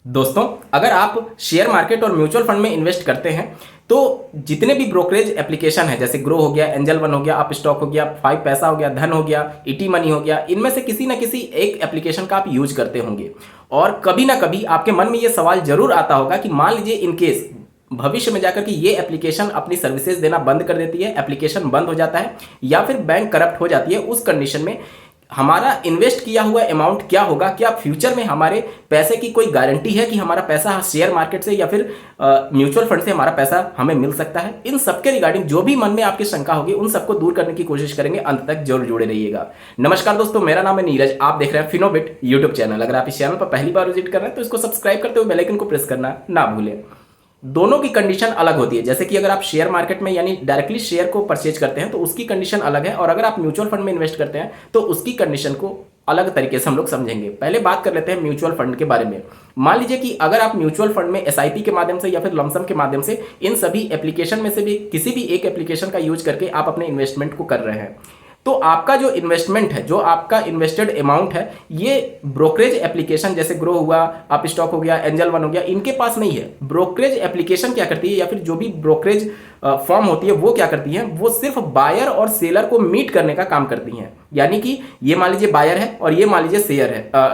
दोस्तों, अगर आप शेयर मार्केट और म्यूचुअल फंड में इन्वेस्ट करते हैं तो जितने भी ब्रोकरेज एप्लीकेशन है जैसे ग्रो हो गया, एंजल वन हो गया, अप स्टॉक हो गया, फाइव पैसा हो गया, धन हो गया, इटी मनी हो गया, इनमें से किसी ना किसी एक एप्लीकेशन का आप यूज करते होंगे। और कभी ना कभी आपके मन में ये सवाल जरूर आता होगा कि मान लीजिए इनकेस भविष्य में जाकर के ये एप्लीकेशन अपनी सर्विसेज देना बंद कर देती है, एप्लीकेशन बंद हो जाता है या फिर बैंक करप्ट हो जाती है, उस कंडीशन में हमारा इन्वेस्ट किया हुआ अमाउंट क्या होगा? क्या फ्यूचर में हमारे पैसे की कोई गारंटी है कि हमारा पैसा शेयर मार्केट से या फिर म्यूचुअल फंड से हमारा पैसा हमें मिल सकता है? इन सबके रिगार्डिंग जो भी मन में आपकी शंका होगी उन सबको दूर करने की कोशिश करेंगे। अंत तक जरूर जुड़े रहिएगा। नमस्कार दोस्तों, मेरा नाम है नीरज, आप देख रहे हैं फिनोबिट यूट्यूब चैनल। अगर आप इस चैनल पर पहली बार विजिट कर रहे हैं तो इसको सब्सक्राइब करते हुए बेल आइकन को प्रेस करना ना भूलें। दोनों की कंडीशन अलग होती है। जैसे कि अगर आप शेयर मार्केट में यानी डायरेक्टली शेयर को परचेज करते हैं तो उसकी कंडीशन अलग है, और अगर आप म्यूचुअल फंड में इन्वेस्ट करते हैं तो उसकी कंडीशन को अलग तरीके से हम लोग समझेंगे। पहले बात कर लेते हैं म्यूचुअल फंड के बारे में। मान लीजिए कि अगर आप म्यूचुअल फंड में एसआईपी के माध्यम से या फिर लमसम के माध्यम से इन सभी एप्लीकेशन में से भी किसी भी एक एप्लीकेशन का यूज करके आप अपने इन्वेस्टमेंट को कर रहे हैं, तो आपका जो इन्वेस्टमेंट है, जो आपका इन्वेस्टेड अमाउंट है, ये ब्रोकरेज एप्लीकेशन जैसे ग्रो हुआ, अप स्टॉक हो गया, एंजल वन हो गया, इनके पास नहीं है। ब्रोकरेज एप्लीकेशन क्या करती है या फिर जो भी ब्रोकरेज फॉर्म होती है वो क्या करती है? वो सिर्फ बायर और सेलर को मीट करने का काम करती हैं। यानी कि ये मान लीजिए बायर है और ये मान लीजिए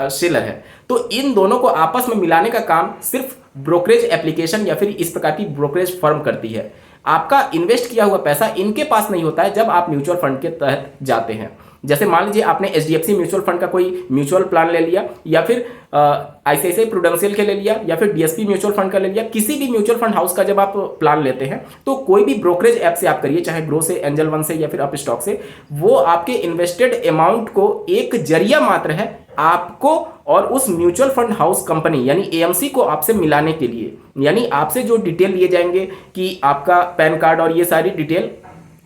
सेलर है, तो इन दोनों को आपस में मिलाने का काम सिर्फ ब्रोकरेज एप्लीकेशन या फिर इस प्रकार की ब्रोकरेज फर्म करती है। आपका इन्वेस्ट किया हुआ पैसा इनके पास नहीं होता है जब आप म्यूचुअल फंड के तहत जाते हैं। जैसे मान लीजिए आपने एचडीएफसी म्यूचुअल फंड का कोई म्यूचुअल प्लान ले लिया या फिर आईसीआईसीआई प्रूडेंशियल के ले लिया या फिर डीएसपी म्यूचुअल फंड का ले लिया। किसी भी म्यूचुअल फंड हाउस का जब आप प्लान लेते हैं तो कोई भी ब्रोकरेज ऐप से आप करिए, चाहे ग्रो से, एंजल वन से या फिर अप स्टॉक से, वो आपके इन्वेस्टेड अमाउंट को एक जरिया मात्र है आपको और उस म्यूचुअल फंड हाउस कंपनी यानी एएमसी को आपसे मिलाने के लिए। यानी आपसे जो डिटेल लिए जाएंगे कि आपका पैन कार्ड और ये सारी डिटेल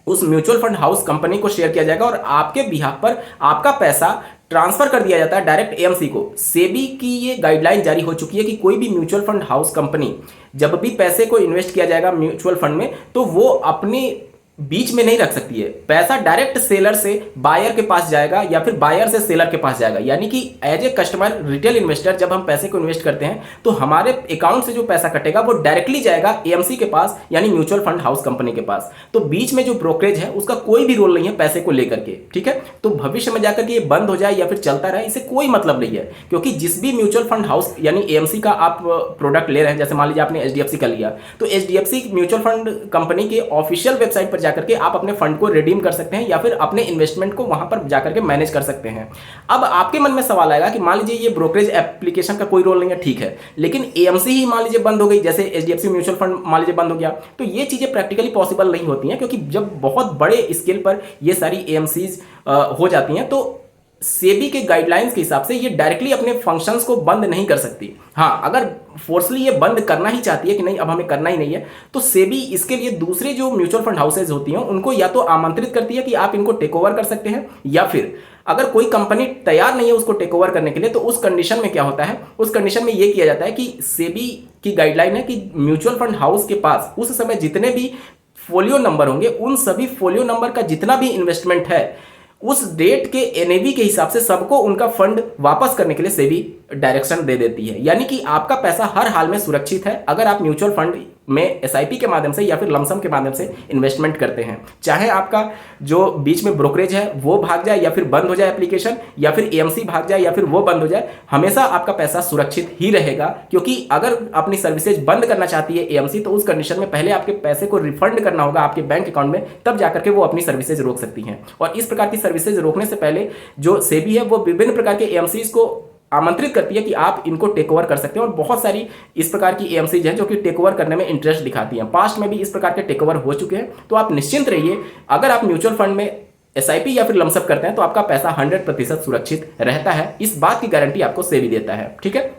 उस म्यूचुअल फंड हाउस कंपनी को शेयर किया जाएगा और आपके बिहाफ पर आपका पैसा ट्रांसफर कर दिया जाता है डायरेक्ट एएमसी को। सेबी की ये गाइडलाइन जारी हो चुकी है कि कोई भी म्यूचुअल फंड हाउस कंपनी जब भी पैसे को इन्वेस्ट किया जाएगा म्यूचुअल फंड में तो वो अपने बीच में नहीं रख सकती है। पैसा डायरेक्ट सेलर से बायर के पास जाएगा या फिर बायर से सेलर के पास जाएगा। यानी कि as a customer retail investor जब हम पैसे को इन्वेस्ट करते हैं तो हमारे अकाउंट से जो पैसा कटेगा वो डायरेक्टली जाएगा एएमसी के पास यानी म्यूचुअल फंड हाउस कंपनी के पास। तो बीच में जो ब्रोकरेज है उसका कोई भी रोल नहीं है पैसे को लेकर के, ठीक है। तो भविष्य में जाकर के ये बंद हो जाए या फिर चलता रहे, इससे कोई मतलब नहीं है, क्योंकि जिस भी म्यूचुअल फंड हाउस यानी एएमसी का आप प्रोडक्ट ले रहे हैं, जैसे मान लीजिए आपने एचडीएफसी का लिया तो एचडीएफसी म्यूचुअल फंड कंपनी के ऑफिशियल वेबसाइट पर जाकर के आप अपने फंड को रिडीम कर सकते हैं या फिर अपने इन्वेस्टमेंट को वहां पर जाकर के मैनेज कर सकते हैं। अब आपके मन में सवाल आएगा कि मान लीजिए ये ब्रोकरेज एप्लीकेशन का कोई रोल नहीं है, ठीक है, लेकिन एएमसी ही मान लीजिए बंद हो गई, जैसे एचडीएफसी म्यूचुअल फंड मान लीजिए बंद हो गया, तो ये चीजें प्रैक्टिकली पॉसिबल नहीं होती हैं, क्योंकि जब बहुत बड़े स्केल पर ये सारी एएमसीज हो जाती हैं तो सेबी के गाइडलाइंस के हिसाब से ये डायरेक्टली अपने फंक्शंस को बंद नहीं कर सकती। हाँ, अगर फोर्सली ये बंद करना ही चाहती है कि नहीं अब हमें करना ही नहीं है, तो सेबी इसके लिए दूसरे जो म्यूचुअल फंड हाउसेज होती हैं उनको या तो आमंत्रित करती है कि आप इनको टेक ओवर कर सकते हैं, या फिर अगर कोई कंपनी तैयार नहीं है उसको टेक ओवर करने के लिए तो उस कंडीशन में क्या होता है, उस कंडीशन में ये किया जाता है कि सेबी की गाइडलाइन है कि म्यूचुअल फंड हाउस के पास उस समय जितने भी फोलियो नंबर होंगे उन सभी फोलियो नंबर का जितना भी इन्वेस्टमेंट है उस डेट के एनएवी के हिसाब से सबको उनका फंड वापस करने के लिए सेबी डायरेक्शन दे देती है। यानी कि आपका पैसा हर हाल में सुरक्षित है अगर आप म्यूचुअल फंड में एसआईपी के माध्यम से या फिर लमसम के माध्यम से इन्वेस्टमेंट करते हैं। चाहे आपका जो बीच में ब्रोकरेज है वो भाग जाए या फिर बंद हो जाए एप्लीकेशन, या फिर एएमसी भाग जाए या फिर वो बंद हो जाए, हमेशा आपका पैसा सुरक्षित ही रहेगा। क्योंकि अगर अपनी सर्विसेज बंद करना चाहती है एएमसी तो उस कंडीशन में पहले आपके पैसे को रिफंड करना होगा आपके बैंक अकाउंट में, तब जाकर के वो अपनी सर्विसेज रोक सकती हैं। और इस प्रकार की सर्विसेज रोकने से पहले जो सेबी है वो विभिन्न प्रकार के एएमसीज को आमंत्रित करती है कि आप इनको टेक ओवर कर सकते हैं। और बहुत सारी इस प्रकार की एएमसीज हैं जो कि टेक ओवर करने में इंटरेस्ट दिखाती हैं। पास्ट में भी इस प्रकार के टेक ओवर हो चुके हैं, तो आप निश्चिंत रहिए, अगर आप म्यूचुअल फंड में एसआईपी या फिर लमसम करते हैं तो आपका पैसा 100% सुरक्षित रहता है। इस बात की गारंटी आपको सेबी देता है, ठीक है।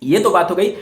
ये तो बात हो गई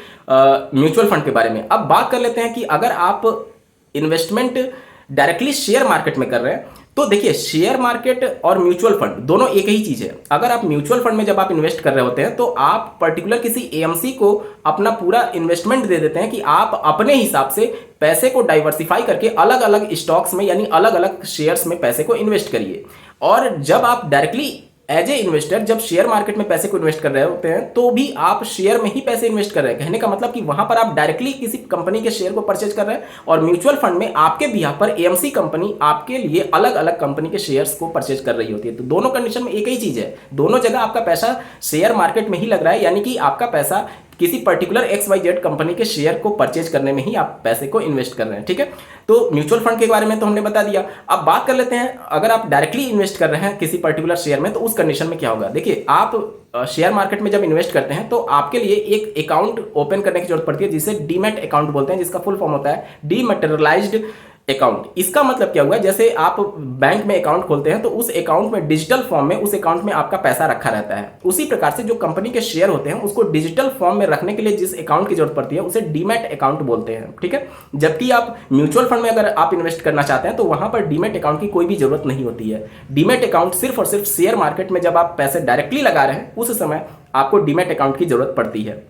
म्यूचुअल फंड के बारे में। अब बात कर लेते हैं कि अगर आप इन्वेस्टमेंट डायरेक्टली शेयर मार्केट में कर रहे हैं तो देखिए, शेयर मार्केट और म्यूचुअल फंड दोनों एक ही चीज है। अगर आप म्यूचुअल फंड में जब आप इन्वेस्ट कर रहे होते हैं तो आप पर्टिकुलर किसी एएमसी को अपना पूरा इन्वेस्टमेंट दे देते हैं कि आप अपने हिसाब से पैसे को डाइवर्सिफाई करके अलग अलग स्टॉक्स में यानी अलग अलग शेयर्स में पैसे को इन्वेस्ट करिए। और जब आप डायरेक्टली एज ए इन्वेस्टर जब शेयर मार्केट में पैसे को इन्वेस्ट कर रहे होते हैं तो भी आप शेयर में ही पैसे इन्वेस्ट कर रहे हैं। कहने का मतलब कि वहां पर आप डायरेक्टली किसी कंपनी के शेयर को परचेज कर रहे हैं और म्यूचुअल फंड में आपके बिहाफ पर एएमसी कंपनी आपके लिए अलग अलग कंपनी के शेयर्स को परचेज कर रही होती है। तो दोनों कंडीशन में एक ही चीज है, दोनों जगह आपका पैसा शेयर मार्केट में ही लग रहा है, यानी कि आपका पैसा किसी पर्टिकुलर XYZ कंपनी के शेयर को परचेज करने में ही आप पैसे को इन्वेस्ट कर रहे हैं। ठीक है, तो म्यूचुअल फंड के बारे में तो हमने बता दिया। अब बात कर लेते हैं, अगर आप डायरेक्टली इन्वेस्ट कर रहे हैं किसी पर्टिकुलर शेयर में तो उस कंडीशन में क्या होगा। देखिए, आप शेयर मार्केट में जब इन्वेस्ट करते हैं तो आपके लिए एक अकाउंट ओपन करने की जरूरत पड़ती है जिसे डीमैट अकाउंट बोलते हैं, जिसका फुल फॉर्म होता है डीमैटेरियलाइज्ड अकाउंट। इसका मतलब क्या हुआ, जैसे आप बैंक में अकाउंट खोलते हैं तो उस अकाउंट में डिजिटल फॉर्म में उस अकाउंट में आपका पैसा रखा रहता है। उसी प्रकार से जो कंपनी के शेयर होते हैं उसको डिजिटल फॉर्म में रखने के लिए जिस अकाउंट की जरूरत पड़ती है उसे डीमैट अकाउंट बोलते हैं। ठीक है, जबकि आप म्यूचुअल फंड में अगर आप इन्वेस्ट करना चाहते हैं तो वहां पर डीमैट अकाउंट की कोई भी जरूरत नहीं होती है। डीमैट अकाउंट सिर्फ और सिर्फ शेयर मार्केट में जब आप पैसे डायरेक्टली लगा रहे हैं उस समय आपको डीमैट अकाउंट की जरूरत पड़ती है।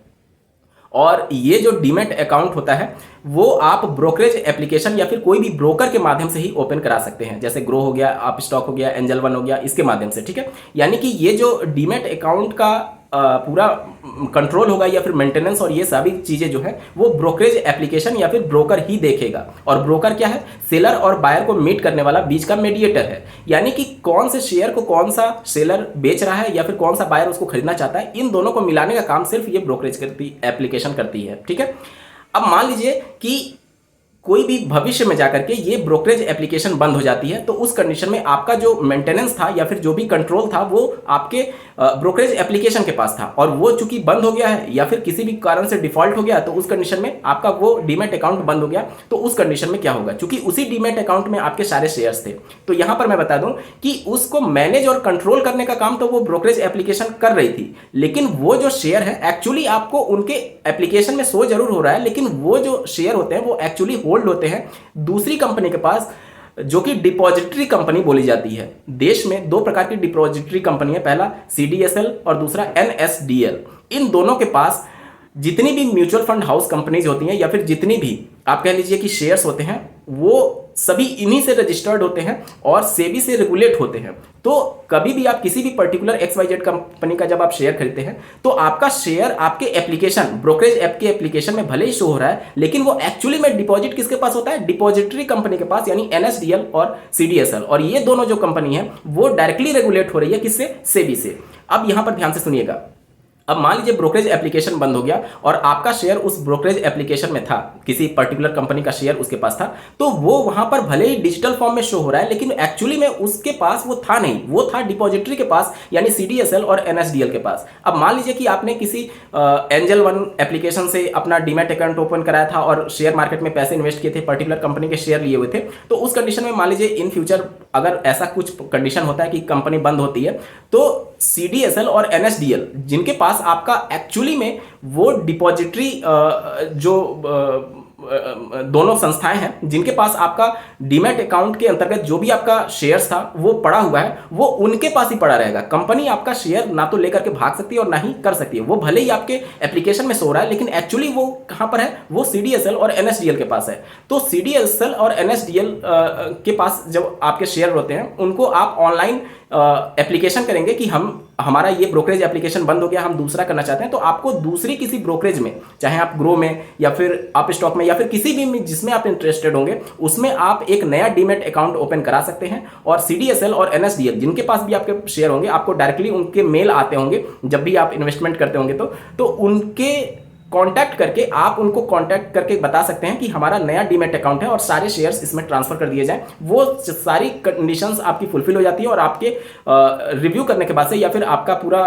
और ये जो डीमैट अकाउंट होता है वो आप ब्रोकरेज एप्लीकेशन या फिर कोई भी ब्रोकर के माध्यम से ही ओपन करा सकते हैं, जैसे ग्रो हो गया, आप स्टॉक हो गया, एंजल वन हो गया, इसके माध्यम से। ठीक है, यानी कि ये जो डीमैट अकाउंट का पूरा कंट्रोल होगा या फिर मेंटेनेंस और ये सभी चीजें जो है वो ब्रोकरेज एप्लीकेशन या फिर ब्रोकर ही देखेगा। और ब्रोकर क्या है, सेलर और बायर को मीट करने वाला बीच का मीडिएटर है, यानी कि कौन से शेयर को कौन सा सेलर बेच रहा है या फिर कौन सा बायर उसको खरीदना चाहता है, इन दोनों को मिलाने का काम सिर्फ ये ब्रोकरेज एप्लीकेशन करती है। ठीक है, अब मान लीजिए कि कोई भी भविष्य में जाकर के ये ब्रोकरेज एप्लीकेशन बंद हो जाती है तो उस कंडीशन में आपका जो मेंटेनेंस था या फिर जो भी कंट्रोल था वो आपके ब्रोकरेज एप्लीकेशन के पास था, और वो चूंकि बंद हो गया है या फिर किसी भी कारण से डिफॉल्ट हो गया तो उस कंडीशन में आपका वो डीमैट अकाउंट बंद हो गया। तो उस कंडीशन में क्या होगा, चूंकि उसी डीमैट अकाउंट में आपके सारे शेयर्स थे, तो यहां पर मैं बता दूं कि उसको मैनेज और कंट्रोल करने का काम तो वो ब्रोकरेज एप्लीकेशन कर रही थी, लेकिन वो जो शेयर है एक्चुअली आपको उनके एप्लीकेशन में शो जरूर हो रहा है, लेकिन वो जो शेयर होते हैं वो एक्चुअली होल्ड होते हैं दूसरी कंपनी के पास, जो कि डिपॉजिटरी कंपनी बोली जाती है। देश में दो प्रकार की डिपॉजिटरी कंपनी है, पहला CDSL और दूसरा NSDL। इन दोनों के पास जितनी भी म्यूचुअल फंड हाउस कंपनीज होती हैं या फिर जितनी भी आप कह लीजिए कि शेयर्स होते हैं वो सभी इन्हीं से रजिस्टर्ड होते हैं और सेबी से रेगुलेट होते हैं। तो कभी भी आप किसी भी पर्टिकुलर XYZ कंपनी का जब आप शेयर खरीदते हैं तो आपका शेयर आपके एप्लीकेशन, ब्रोकरेज ऐप के एप्लीकेशन में भले ही शो हो रहा है, लेकिन वो एक्चुअली में डिपॉजिट किसके पास होता है, डिपॉजिटरी कंपनी के पास, यानी NSDL और CDSL। और ये दोनों जो कंपनी है वो डायरेक्टली रेगुलेट हो रही है किससे, सेबी से। अब यहां पर ध्यान से सुनिएगा, अब मान लीजिए ब्रोकरेज एप्लीकेशन बंद हो गया और आपका शेयर उस ब्रोकरेज एप्लीकेशन में था, किसी पर्टिकुलर कंपनी का शेयर उसके पास था, तो वो वहां पर भले ही डिजिटल फॉर्म में शो हो रहा है लेकिन एक्चुअली में उसके पास वो था नहीं, वो था डिपॉजिटरी के पास, यानी CDSL और NSDL के पास। अब मान लीजिए कि आपने किसी एंजल वन एप्लीकेशन से अपना डीमैट अकाउंट ओपन कराया था और शेयर मार्केट में पैसे इन्वेस्ट किए थे, पर्टिकुलर कंपनी के शेयर लिए हुए थे, तो उस कंडीशन में मान लीजिए इन फ्यूचर अगर ऐसा कुछ कंडीशन होता है कि कंपनी बंद होती है तो CDSL और NSDL जिनके पास आपका एक्चुअली में वो डिपॉजिटरी जो दोनों संस्थाएं हैं जिनके पास आपका डीमैट अकाउंट के अंतर्गत जो भी आपका शेयर्स था वो पड़ा हुआ है, वो उनके पास ही पड़ा रहेगा। कंपनी आपका शेयर ना तो लेकर के भाग सकती है और ना ही कर सकती है। वो भले ही आपके एप्लीकेशन में सो रहा है लेकिन एक्चुअली वो कहां पर है, वो CDSL और NSDL के पास है। तो CDSL और NSDL के पास जब आपके शेयर होते हैं उनको आप ऑनलाइन एप्लीकेशन करेंगे कि हमारा ये ब्रोकरेज एप्लीकेशन बंद हो गया, हम दूसरा करना चाहते हैं, तो आपको दूसरी किसी ब्रोकरेज में, चाहे आप ग्रो में या फिर आप स्टॉक में या फिर किसी भी में जिसमें आप इंटरेस्टेड होंगे उसमें आप एक नया डीमैट अकाउंट ओपन करा सकते हैं। और CDSL और NSDL जिनके पास भी आपके शेयर होंगे आपको डायरेक्टली उनके मेल आते होंगे जब भी आप इन्वेस्टमेंट करते होंगे तो उनके कांटेक्ट करके आप उनको कांटेक्ट करके बता सकते हैं कि हमारा नया डीमैट अकाउंट है और सारे शेयर्स इसमें ट्रांसफर कर दिए जाएं। वो सारी कंडीशंस आपकी फुलफिल हो जाती है और आपके रिव्यू करने के बाद से या फिर आपका पूरा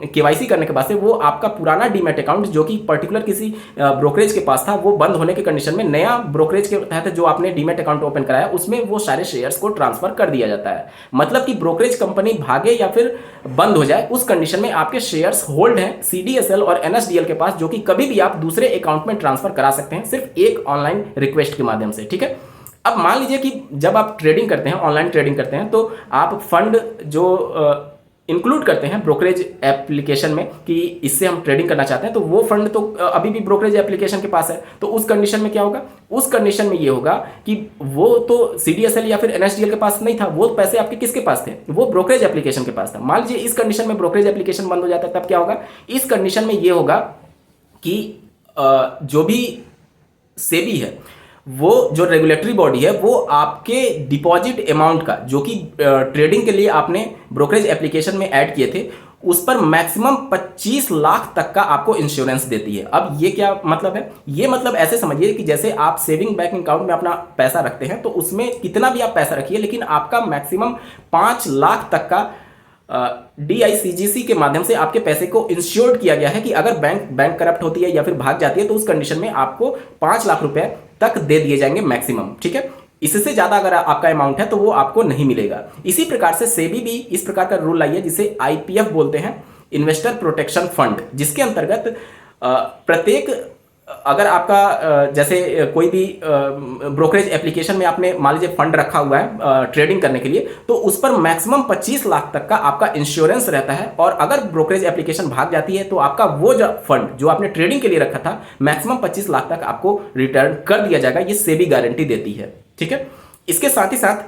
KYC करने के बाद से वो आपका पुराना डीमैट अकाउंट जो कि पर्टिकुलर किसी ब्रोकरेज के पास था वो बंद होने के कंडीशन में नया ब्रोकरेज के तहत जो आपने डीमैट अकाउंट ओपन कराया उसमें वो सारे शेयर्स को ट्रांसफर कर दिया जाता है। मतलब कि ब्रोकरेज कंपनी भागे या फिर बंद हो जाए उस कंडीशन में आपके शेयर्स होल्ड हैं CDSL और NSDL के पास, जो कि कभी भी आप दूसरे अकाउंट में ट्रांसफर करा सकते हैं सिर्फ एक ऑनलाइन रिक्वेस्ट के माध्यम से। ठीक है, अब मान लीजिए कि जब आप ट्रेडिंग करते हैं, ऑनलाइन ट्रेडिंग करते हैं, तो आप फंड जो इंक्लूड करते हैं ब्रोकरेज एप्लीकेशन में कि इससे हम ट्रेडिंग करना चाहते हैं, तो वो फंड तो अभी भी ब्रोकरेज एप्लीकेशन के पास है। तो उस कंडीशन में क्या होगा, उस कंडीशन में ये होगा कि वो तो सीडीएसएल या फिर एनएसडीएल के पास नहीं था, वो पैसे आपके किसके पास थे, वो ब्रोकरेज एप्लीकेशन के पास था। मान लीजिए इस कंडीशन में ब्रोकरेज एप्लीकेशन बंद हो जाता है, तब क्या होगा, इस कंडीशन में ये होगा कि जो भी सेबी है, वो जो रेगुलेटरी बॉडी है, वो आपके डिपॉजिट अमाउंट का जो कि ट्रेडिंग के लिए आपने ब्रोकरेज एप्लीकेशन में ऐड किए थे, उस पर मैक्सिमम 25 लाख तक का आपको इंश्योरेंस देती है। अब ये क्या मतलब है, ये मतलब ऐसे समझिए कि जैसे आप सेविंग बैंक अकाउंट में अपना पैसा रखते हैं, तो उसमें कितना भी आप पैसा रखिए, लेकिन आपका मैक्सिमम 5 लाख तक का DICGC के माध्यम से आपके पैसे को इंश्योर्ड किया गया है कि अगर बैंक करप्ट होती है या फिर भाग जाती है, तो उस कंडीशन में आपको 5 लाख रुपए तक दे दिए जाएंगे मैक्सिमम, ठीक है। इससे ज्यादा अगर आपका अमाउंट है तो वो आपको नहीं मिलेगा। इसी प्रकार से सेबी भी इस प्रकार का रूल लाई है जिसे IPF बोलते हैं, इन्वेस्टर प्रोटेक्शन फंड, जिसके अंतर्गत प्रत्येक, अगर आपका जैसे कोई भी ब्रोकरेज एप्लीकेशन में आपने मान लीजिए फंड रखा हुआ है ट्रेडिंग करने के लिए, तो उस पर मैक्सिमम 25 लाख तक का आपका इंश्योरेंस रहता है। और अगर ब्रोकरेज एप्लीकेशन भाग जाती है तो आपका वो जो फंड जो आपने ट्रेडिंग के लिए रखा था, मैक्सिमम 25 लाख तक आपको रिटर्न कर दिया जाएगा। ये सेबी गारंटी देती है, ठीक है। इसके साथ ही साथ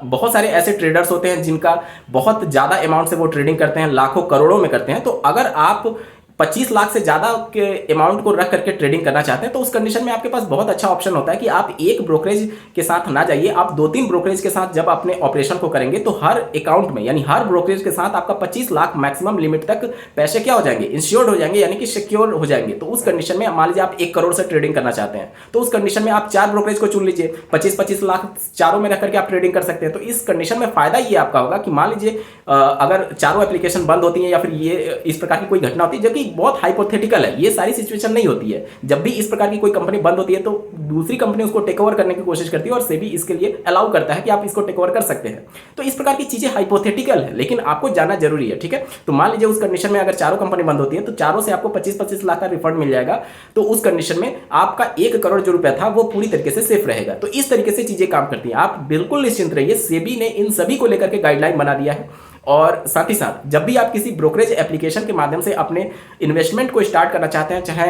बहुत सारे ऐसे ट्रेडर्स होते हैं जिनका बहुत ज्यादा अमाउंट से वो ट्रेडिंग करते हैं, लाखों करोड़ों में करते हैं। तो अगर आप 25 लाख से ज्यादा के अमाउंट को रख करके ट्रेडिंग करना चाहते हैं, तो उस कंडीशन में आपके पास बहुत अच्छा ऑप्शन होता है कि आप एक ब्रोकरेज के साथ ना जाइए, आप 2-3 ब्रोकरेज के साथ जब अपने ऑपरेशन को करेंगे, तो हर अकाउंट में यानी हर ब्रोकरेज के साथ आपका 25 लाख मैक्सिमम लिमिट तक पैसे क्या हो जाएंगे, इंश्योर्ड हो जाएंगे, यानी कि सिक्योर हो जाएंगे। तो उस कंडीशन में मान लीजिए आप 1 करोड़ से ट्रेडिंग करना चाहते हैं, तो उस कंडीशन में आप 4 ब्रोकरेज को चुन लीजिए, 25-25 लाख चारों में रख करके आप ट्रेडिंग कर सकते हैं। तो इस कंडीशन में फायदा ये आपका होगा कि मान लीजिए अगर चारों एप्लीकेशन बंद होती है या फिर ये इस प्रकार की कोई घटना होती है, जो कि बहुत हाइपोथेटिकल है, ये सारी सिचुएशन नहीं होती है। जब भी इस प्रकार की कोई कंपनी बंद होती है तो दूसरी कंपनी उसको टेक ओवर करने की कोशिश करती है और सेबी इसके लिए अलाउ करता है कि आप इसको टेक ओवर कर सकते हैं। तो इस प्रकार की चीजें हाइपोथेटिकल है, लेकिन आपको जानना जरूरी है, ठीक है। तो मान लीजिए उस कंडीशन में अगर चारों कंपनी बंद होती है तो चारों से आपको 25-25 लाख का रिफंड मिल जाएगा। तो उस कंडीशन में आपका 1 करोड़ जो रुपया था वो पूरी तरीके से सेफ रहेगा। तो इस तरीके से चीजें काम करती हैं, आप बिल्कुल निश्चिंत रहिए। सेबी ने इन सभी को लेकर के गाइडलाइन बना दिया है। और साथ ही साथ जब भी आप किसी ब्रोकरेज एप्लीकेशन के माध्यम से अपने इन्वेस्टमेंट को स्टार्ट करना चाहते हैं, चाहे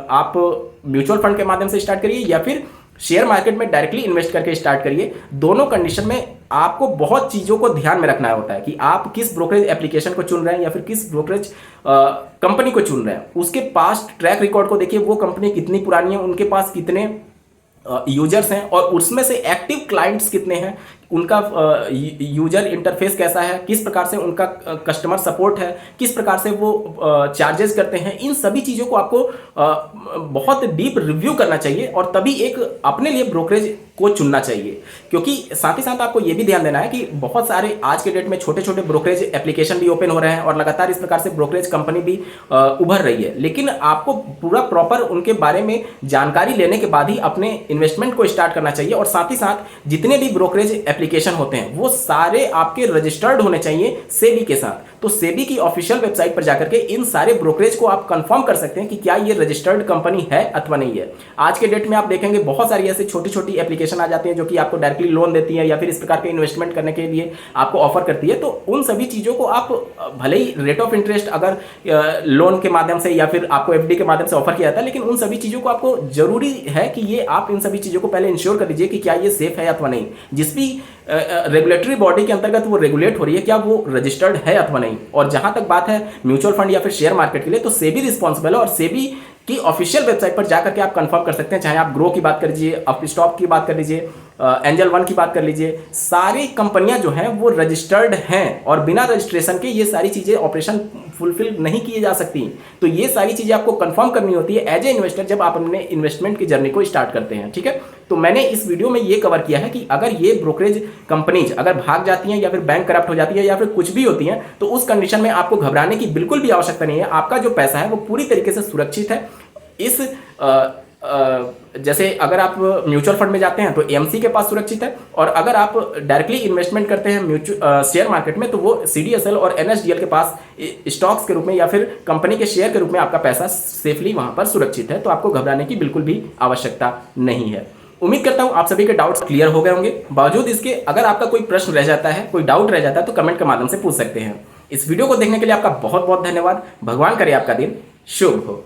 आप म्यूचुअल फंड के माध्यम से स्टार्ट करिए या फिर शेयर मार्केट में डायरेक्टली इन्वेस्ट करके स्टार्ट करिए, दोनों कंडीशन में आपको बहुत चीजों को ध्यान में रखना होता है कि आप किस ब्रोकरेज एप्लीकेशन को चुन रहे हैं या फिर किस ब्रोकरेज कंपनी को चुन रहे हैं। उसके पास्ट ट्रैक रिकॉर्ड को देखिए, वो कंपनी कितनी पुरानी है, उनके पास कितने यूजर्स हैं और उसमें से एक्टिव क्लाइंट्स कितने हैं, उनका यूजर इंटरफेस कैसा है, किस प्रकार से उनका कस्टमर सपोर्ट है, किस प्रकार से वो चार्जेस करते हैं। इन सभी चीज़ों को आपको बहुत डीप रिव्यू करना चाहिए और तभी एक अपने लिए ब्रोकरेज को चुनना चाहिए। क्योंकि साथ ही साथ आपको ये भी ध्यान देना है कि बहुत सारे आज के डेट में छोटे छोटे ब्रोकरेज एप्लीकेशन भी ओपन हो रहे हैं और लगातार इस प्रकार से ब्रोकरेज कंपनी भी उभर रही है। लेकिन आपको पूरा प्रॉपर उनके बारे में जानकारी लेने के बाद ही अपने इन्वेस्टमेंट को स्टार्ट करना चाहिए। और साथ ही साथ जितने भी ब्रोकरेज एप्लीकेशन होते हैं वो सारे आपके रजिस्टर्ड होने चाहिए सेबी के साथ। तो सेबी की ऑफिशियल वेबसाइट पर जाकर के इन सारे ब्रोकरेज को आप कंफर्म कर सकते हैं कि क्या ये रजिस्टर्ड कंपनी है अथवा नहीं है। आज के डेट में आप देखेंगे बहुत सारी ऐसी छोटी छोटी एप्लीकेशन आ जाती है जो कि आपको डायरेक्टली लोन देती है या फिर इस प्रकार के इन्वेस्टमेंट करने के लिए आपको ऑफर करती है। तो उन सभी चीजों को आप भले ही रेट ऑफ इंटरेस्ट अगर लोन के माध्यम से या फिर आपको एफडी के माध्यम से ऑफर किया जाता है, लेकिन उन सभी चीजों को आपको जरूरी है कि ये आप इन सभी चीजों को पहले इंश्योर कर लीजिए कि क्या ये सेफ है अथवा नहीं। जिस भी रेगुलेटरी बॉडी के अंतर्गत वो रेगुलेट हो रही है, क्या वो रजिस्टर्ड है अथवा नहीं। और जहां तक बात है म्यूचुअल फंड या फिर शेयर मार्केट के लिए, तो सेबी रिस्पॉन्सिबल है और सेबी की ऑफिशियल वेबसाइट पर जाकर के आप कंफर्म कर सकते हैं। चाहे आप ग्रो की बात कर लीजिए, अपस्टॉक की बात कर लीजिए, एंजल वन की बात कर लीजिए, सारी कंपनियां जो हैं वो रजिस्टर्ड हैं और बिना रजिस्ट्रेशन के ये सारी चीजें ऑपरेशन फुलफिल नहीं किए जा सकती। तो ये सारी चीजें आपको कंफर्म करनी होती है एज ए इन्वेस्टर जब आप अपने इन्वेस्टमेंट की जर्नी को स्टार्ट करते हैं, ठीक है। तो मैंने इस वीडियो में ये कवर किया है कि अगर ये ब्रोकरेज कंपनीज अगर भाग जाती हैं या फिर बैंक करप्ट हो जाती है या फिर कुछ भी होती हैं, तो उस कंडीशन में आपको घबराने की बिल्कुल भी आवश्यकता नहीं है। आपका जो पैसा है वो पूरी तरीके से सुरक्षित है। इस जैसे अगर आप म्यूचुअल फंड में जाते हैं तो एएमसी के पास सुरक्षित है, और अगर आप डायरेक्टली इन्वेस्टमेंट करते हैं शेयर मार्केट में तो वो सीडीएसएल और एनएसडीएल के पास स्टॉक्स के रूप में या फिर कंपनी के शेयर के रूप में आपका पैसा सेफली वहां पर सुरक्षित है। तो आपको घबराने की बिल्कुल भी आवश्यकता नहीं है। उम्मीद करता हूं आप सभी के डाउट्स क्लियर हो गए होंगे। बावजूद इसके अगर आपका कोई प्रश्न रह जाता है, कोई डाउट रह जाता है, तो कमेंट के माध्यम से पूछ सकते हैं। इस वीडियो को देखने के लिए आपका बहुत बहुत धन्यवाद। भगवान करे आपका दिन शुभ हो।